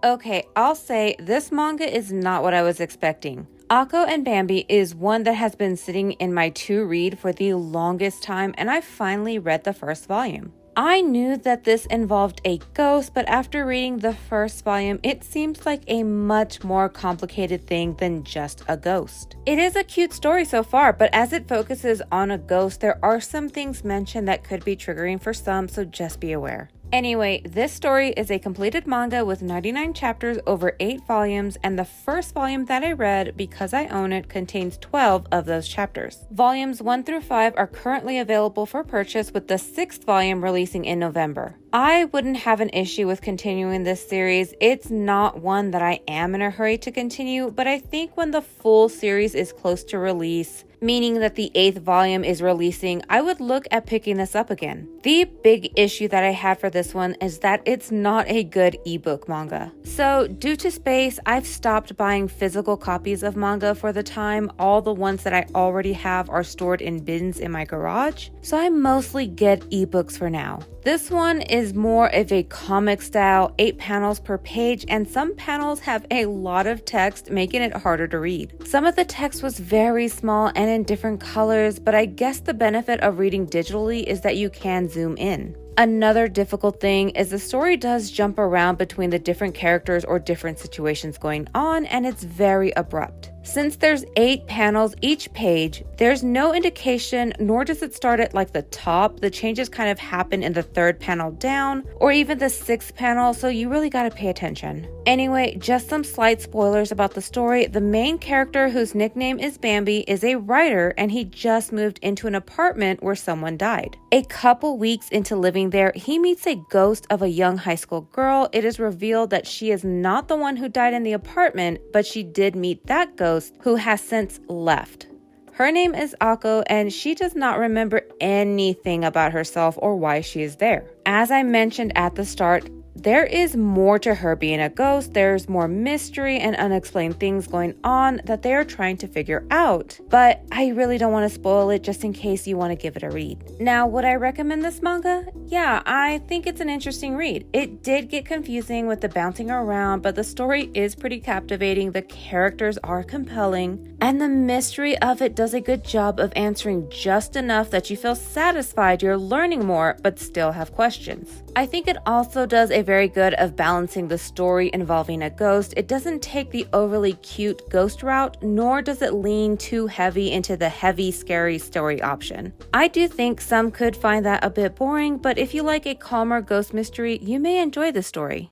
Okay, I'll say this manga is not what I was expecting. Akko and Bambi is one that has been sitting in my to-read for the longest time, and I finally read the first volume. I knew that this involved a ghost, but after reading the first volume, it seems like a much more complicated thing than just a ghost. It is a cute story so far, but as it focuses on a ghost, there are some things mentioned that could be triggering for some, so just be aware. Anyway, this story is a completed manga with 99 chapters over 8 volumes, and the first volume that I read, because I own it, contains 12 of those chapters. Volumes 1 through 5 are currently available for purchase, with the 6th volume releasing in November. I wouldn't have an issue with continuing this series. It's not one that I am in a hurry to continue, but I think when the full series is close to release, meaning that the 8th volume is releasing, I would look at picking this up again. The big issue that I had for this one is that it's not a good ebook manga. So due to space, I've stopped buying physical copies of manga for the time. All the ones that I already have are stored in bins in my garage, so I mostly get ebooks for now. This one is more of a comic style, 8 panels per page, and some panels have a lot of text, making it harder to read. Some of the text was very small and in different colors, but I guess the benefit of reading digitally is that you can zoom in. Another difficult thing is the story does jump around between the different characters or different situations going on, and it's very abrupt. Since there's 8 panels each page, there's no indication, nor does it start at like the top. The changes kind of happen in the 3rd panel down, or even the 6th panel, so you really gotta pay attention. Anyway, just some slight spoilers about the story. The main character, whose nickname is Bambi, is a writer, and he just moved into an apartment where someone died. A couple weeks into living there, he meets a ghost of a young high school girl. It is revealed that she is not the one who died in the apartment, but she did meet that ghost, who has since left. Her name is Akko, and she does not remember anything about herself or why she is there. As I mentioned at the start, there is more to her being a ghost. There's more mystery and unexplained things going on that they are trying to figure out, but I really don't want to spoil it just in case you want to give it a read. Now, would I recommend this manga? Yeah, I think it's an interesting read. It did get confusing with the bouncing around, but the story is pretty captivating, the characters are compelling, and the mystery of it does a good job of answering just enough that you feel satisfied you're learning more but still have questions. I think it also does a very good of balancing the story involving a ghost. It doesn't take the overly cute ghost route, nor does it lean too heavy into the heavy, scary story option. I do think some could find that a bit boring, but if you like a calmer ghost mystery, you may enjoy the story.